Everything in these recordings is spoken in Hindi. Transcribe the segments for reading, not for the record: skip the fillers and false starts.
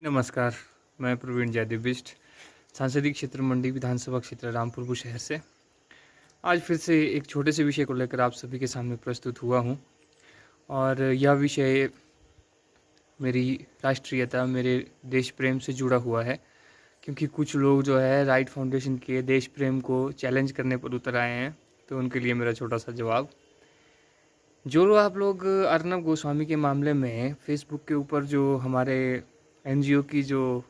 नमस्कार, मैं प्रवीण जयदेव बिष्ट, सांसदीय क्षेत्र मंडी विधानसभा क्षेत्र रामपुर बुशहर से आज फिर से एक छोटे से विषय को लेकर आप सभी के सामने प्रस्तुत हुआ हूं। और यह विषय मेरी राष्ट्रीयता, मेरे देश प्रेम से जुड़ा हुआ है, क्योंकि कुछ लोग जो है राइट फाउंडेशन के देश प्रेम को चैलेंज करने पर उतर आए हैं। तो उनके लिए मेरा छोटा सा जवाब, जो आप लोग अर्नब गोस्वामी के मामले में फेसबुक के ऊपर जो हमारे एनजीओ की जो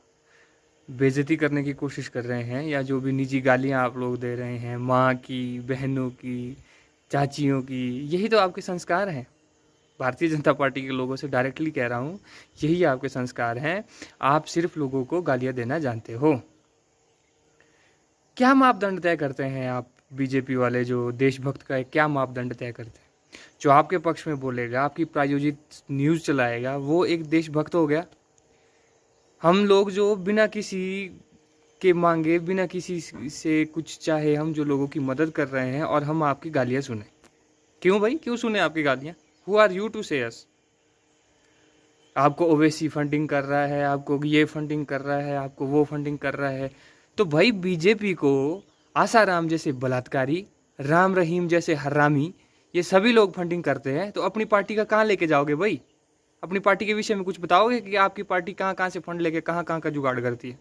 बेइज्जती करने की कोशिश कर रहे हैं, या जो भी निजी गालियां आप लोग दे रहे हैं माँ की, बहनों की, चाचियों की, यही तो आपके संस्कार हैं। भारतीय जनता पार्टी के लोगों से डायरेक्टली कह रहा हूँ, यही आपके संस्कार हैं। आप सिर्फ लोगों को गालियां देना जानते हो। क्या मापदंड तय करते हैं आप बीजेपी वाले, जो देशभक्त का है, क्या मापदंड तय करते हैं? जो आपके पक्ष में बोलेगा, आपकी प्रायोजित न्यूज़ चलाएगा, वो एक देशभक्त हो गया? हम लोग जो बिना किसी के मांगे, बिना किसी से कुछ चाहे, हम जो लोगों की मदद कर रहे हैं, और हम आपकी गालियां सुने? क्यों भाई, क्यों सुने आपकी गालियां? हु आर यू टू से अस? आपको ओवैसी फंडिंग कर रहा है, आपको ये फंडिंग कर रहा है, आपको वो फंडिंग कर रहा है। तो भाई बीजेपी को आसाराम जैसे बलात्कारी, राम रहीम जैसे हरामी, ये सभी लोग फंडिंग करते हैं, तो अपनी पार्टी का कहाँ लेके जाओगे भाई? अपनी पार्टी के विषय में कुछ बताओगे कि आपकी पार्टी कहाँ कहाँ से फंड लेके कहाँ कहाँ का जुगाड़ करती है?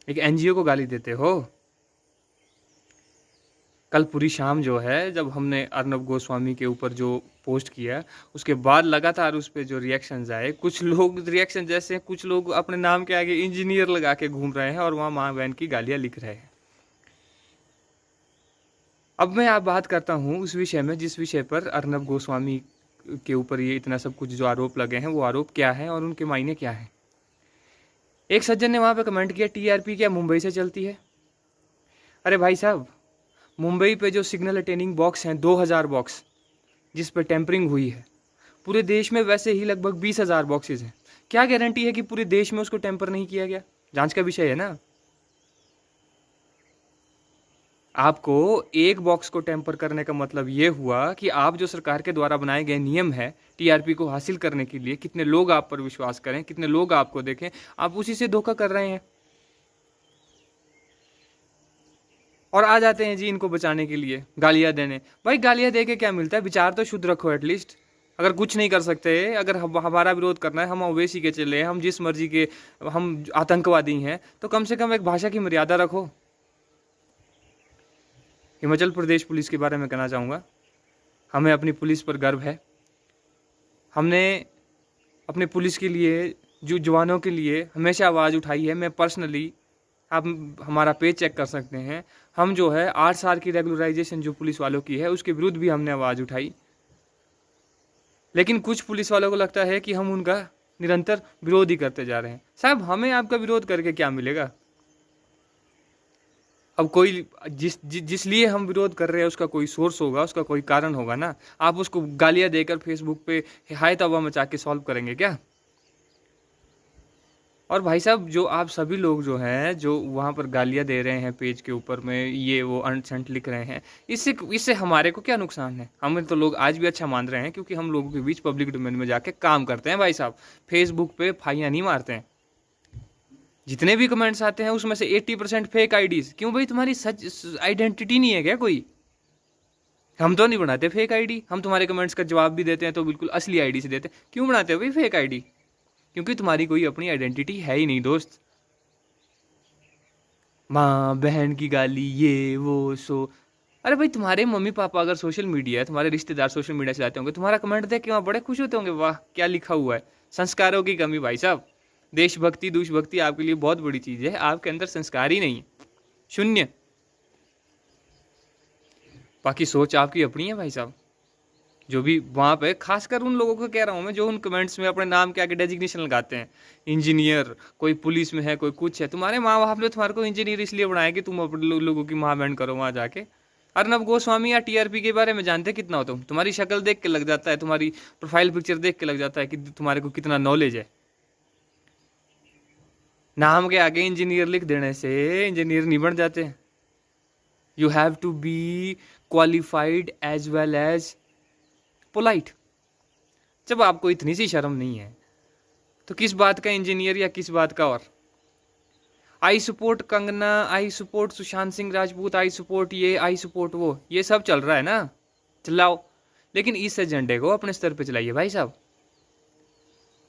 एक एनजीओ को गाली देते हो। कल पूरी शाम जो है, जब हमने अर्नब गोस्वामी के ऊपर जो पोस्ट किया, उसके बाद लगातार उस पर जो रिएक्शंस आए, कुछ लोग रिएक्शन जैसे, कुछ लोग अपने नाम के आगे इंजीनियर लगा के घूम रहे हैं और वहाँ माँ बहन की गालियाँ लिख रहे हैं। अब मैं आप बात करता हूँ उस विषय में, जिस विषय पर अर्नब गोस्वामी के ऊपर ये इतना सब कुछ जो आरोप लगे हैं, वो आरोप क्या है और उनके मायने क्या हैं। एक सज्जन ने वहाँ पे कमेंट किया, टीआरपी क्या मुंबई से चलती है? अरे भाई साहब, मुंबई पे जो सिग्नल अटेनिंग बॉक्स हैं 2000 बॉक्स, जिस पर टेम्परिंग हुई है, पूरे देश में वैसे ही लगभग 20,000 बॉक्सेज हैं। क्या गारंटी है कि पूरे देश में उसको टेम्पर नहीं किया गया? जांच का विषय है ना। आपको एक बॉक्स को टेम्पर करने का मतलब ये हुआ कि आप जो सरकार के द्वारा बनाए गए नियम है टीआरपी को हासिल करने के लिए, कितने लोग आप पर विश्वास करें, कितने लोग आपको देखें, आप उसी से धोखा कर रहे हैं। और आ जाते हैं जी इनको बचाने के लिए गालियां देने। भाई गालियां दे के क्या मिलता है? विचार तो शुद्ध रखो एटलीस्ट। अगर कुछ नहीं कर सकते, अगर हमारा विरोध करना है, हम ओवैसी के चले, हम जिस मर्जी के, हम आतंकवादी हैं, तो कम से कम एक भाषा की मर्यादा रखो। हिमाचल प्रदेश पुलिस के बारे में कहना चाहूँगा, हमें अपनी पुलिस पर गर्व है। हमने अपने पुलिस के लिए, जो जवानों के लिए हमेशा आवाज़ उठाई है। मैं पर्सनली, आप हमारा पेज चेक कर सकते हैं, हम जो है 8 साल की रेगुलराइजेशन जो पुलिस वालों की है, उसके विरुद्ध भी हमने आवाज़ उठाई। लेकिन कुछ पुलिस वालों को लगता है कि हम उनका निरंतर विरोध ही करते जा रहे हैं। साहब, हमें आपका विरोध करके क्या मिलेगा? अब कोई जिस लिए हम विरोध कर रहे हैं, उसका कोई सोर्स होगा, उसका कोई कारण होगा ना। आप उसको गालियां देकर फेसबुक पे हाय तौबा मचा के सॉल्व करेंगे क्या? और भाई साहब, जो आप सभी लोग जो हैं, जो वहाँ पर गालियाँ दे रहे हैं पेज के ऊपर में, ये वो अंट शंट लिख रहे हैं, इससे हमारे को क्या नुकसान है? हमें तो लोग आज भी अच्छा मान रहे हैं, क्योंकि हम लोगों के बीच पब्लिक डोमेन में जाके काम करते हैं भाई साहब। फेसबुक पे फाइयाँ नहीं मारते हैं। जितने भी कमेंट्स आते हैं उसमें से 80% फेक आईडीज। क्यों भाई, तुम्हारी सच आइडेंटिटी नहीं है क्या कोई? हम तो नहीं बनाते फेक आईडी, हम तुम्हारे कमेंट्स का जवाब भी देते हैं तो बिल्कुल असली आईडी से देते हैं। क्यों बनाते हो भाई फेक आईडी? क्योंकि तुम्हारी कोई अपनी आइडेंटिटी है ही नहीं दोस्त। माँ बहन की गाली, ये वो सो। अरे भाई, तुम्हारे मम्मी पापा अगर सोशल मीडिया है, तुम्हारे रिश्तेदार सोशल मीडिया चलाते होंगे, तुम्हारा कमेंट देख के वहाँ बड़े खुश होते होंगे, वाह क्या लिखा हुआ है। संस्कारों की कमी भाई साहब। देशभक्ति देशभक्ति आपके लिए बहुत बड़ी चीज़ है, आपके अंदर संस्कार ही नहीं है, शून्य। बाकी सोच आपकी अपनी है भाई साहब। जो भी वहाँ पे, खासकर उन लोगों को कह रहा हूँ मैं, जो उन कमेंट्स में अपने नाम के आगे डेजिग्नेशन लगाते हैं, इंजीनियर, कोई पुलिस में है, कोई कुछ है। तुम्हारे माँ बाप ने तुम्हारे को इंजीनियर इसलिए बनाया कि तुम अपने लोगों की माँ बहन करो वहाँ जाके। अर्नब गोस्वामी या टीआरपी के बारे में जानते कितना हो तुम? तुम्हारी शक्ल देख के लग जाता है, तुम्हारी प्रोफाइल पिक्चर देख के लग जाता है कि तुम्हारे को कितना नॉलेज है। नाम के आगे इंजीनियर लिख देने से इंजीनियर नहीं बन जाते। You have to be qualified as well as polite. जब आपको इतनी सी शर्म नहीं है, तो किस बात का इंजीनियर या किस बात का? और I support Kangana, I support Sushant Singh Rajput, I support ये, आई सपोर्ट वो, ये सब चल रहा है ना, चलाओ, लेकिन इस एजेंडे को अपने स्तर पे चलाइए भाई साहब।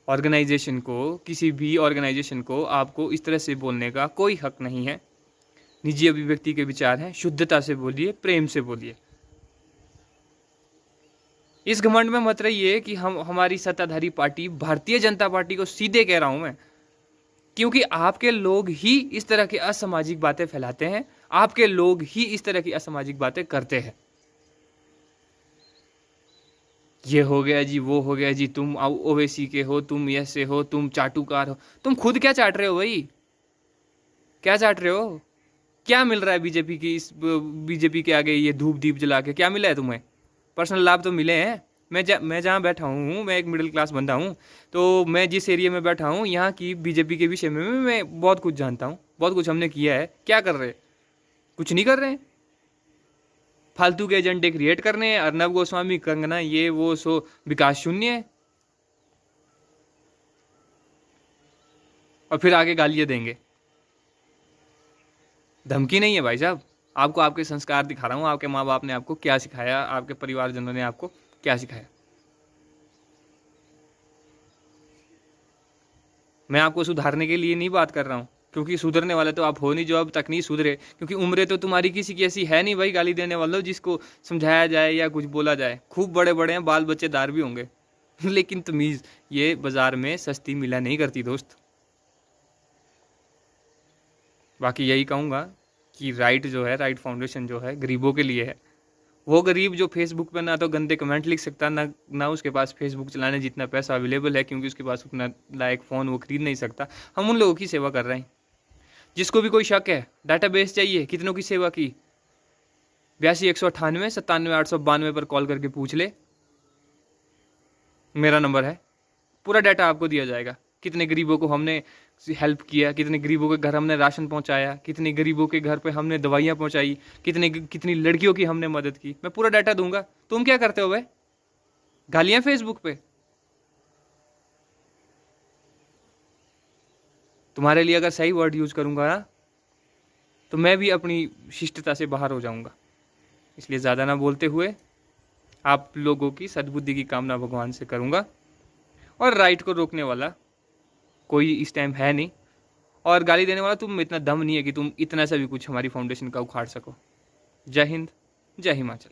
ऑर्गेनाइजेशन को, किसी भी ऑर्गेनाइजेशन को आपको इस तरह से बोलने का कोई हक नहीं है। निजी अभिव्यक्ति के विचार हैं, शुद्धता से बोलिए, प्रेम से बोलिए। इस घमंड में मत रहिए कि हमारी सत्ताधारी पार्टी भारतीय जनता पार्टी को, सीधे कह रहा हूं मैं, क्योंकि आपके लोग ही इस तरह की असामाजिक बातें फैलाते हैं, आपके लोग ही इस तरह की असामाजिक बातें करते हैं। ये हो गया जी, वो हो गया जी, तुम ओवैसी के हो, तुम ऐसे हो, तुम चाटुकार हो। तुम खुद क्या चाट रहे हो भाई? क्या चाट रहे हो? क्या मिल रहा है बीजेपी की, इस बीजेपी के आगे ये धूप दीप जला के क्या मिला है तुम्हें? पर्सनल लाभ तो मिले हैं। मैं जहाँ बैठा हूँ, मैं एक मिडिल क्लास बंदा हूँ, तो मैं जिस एरिया में बैठा हूँ यहाँ की बीजेपी के विषय में मैं बहुत कुछ जानता हूँ, बहुत कुछ हमने किया है। क्या कर रहे? कुछ नहीं कर रहे हैं, फालतू के एजेंडे क्रिएट करने हैं। अर्नब गोस्वामी, कंगना, ये वो, सो विकास शून्य है, और फिर आगे गालियाँ देंगे। धमकी नहीं है भाई साहब, आपको आपके संस्कार दिखा रहा हूँ। आपके माँ बाप ने आपको क्या सिखाया, आपके परिवारजनों ने आपको क्या सिखाया। मैं आपको सुधारने के लिए नहीं बात कर रहा हूँ, क्योंकि सुधरने वाले तो आप हो नहीं, जो अब तक नहीं सुधरे, क्योंकि उम्रें तो तुम्हारी किसी की ऐसी है नहीं भाई गाली देने वालों जिसको समझाया जाए या कुछ बोला जाए। खूब बड़े बड़े हैं, बाल बच्चेदार भी होंगे लेकिन तमीज़ ये बाजार में सस्ती मिला नहीं करती दोस्त। बाकी यही कहूँगा कि राइट जो है, राइट फाउंडेशन जो है गरीबों के लिए है। वो गरीब जो फेसबुक पे ना तो गंदे कमेंट लिख सकता, ना उसके पास फेसबुक चलाने जितना पैसा अवेलेबल है, क्योंकि उसके पास उतना लायक फ़ोन वो खरीद नहीं सकता। हम उन लोगों की सेवा कर रहे हैं। जिसको भी कोई शक है, डाटाबेस चाहिए, कितनों की सेवा की, 82 198 97 892 पर कॉल करके पूछ ले, मेरा नंबर है। पूरा डाटा आपको दिया जाएगा। कितने गरीबों को हमने हेल्प किया, कितने गरीबों के घर हमने राशन पहुंचाया, कितने गरीबों के घर पे हमने दवाइयाँ पहुंचाई, कितनी लड़कियों की हमने मदद की, मैं पूरा डाटा दूंगा। तुम क्या करते हो भाई? गालियाँ फेसबुक पे। तुम्हारे लिए अगर सही वर्ड यूज़ करूँगा ना, तो मैं भी अपनी शिष्टता से बाहर हो जाऊँगा। इसलिए ज़्यादा ना बोलते हुए आप लोगों की सद्बुद्धि की कामना भगवान से करूँगा। और राइट को रोकने वाला कोई इस टाइम है नहीं, और गाली देने वाला तुम में इतना दम नहीं है कि तुम इतना सा भी कुछ हमारी फाउंडेशन का उखाड़ सको। जय हिंद, जय हिमाचल।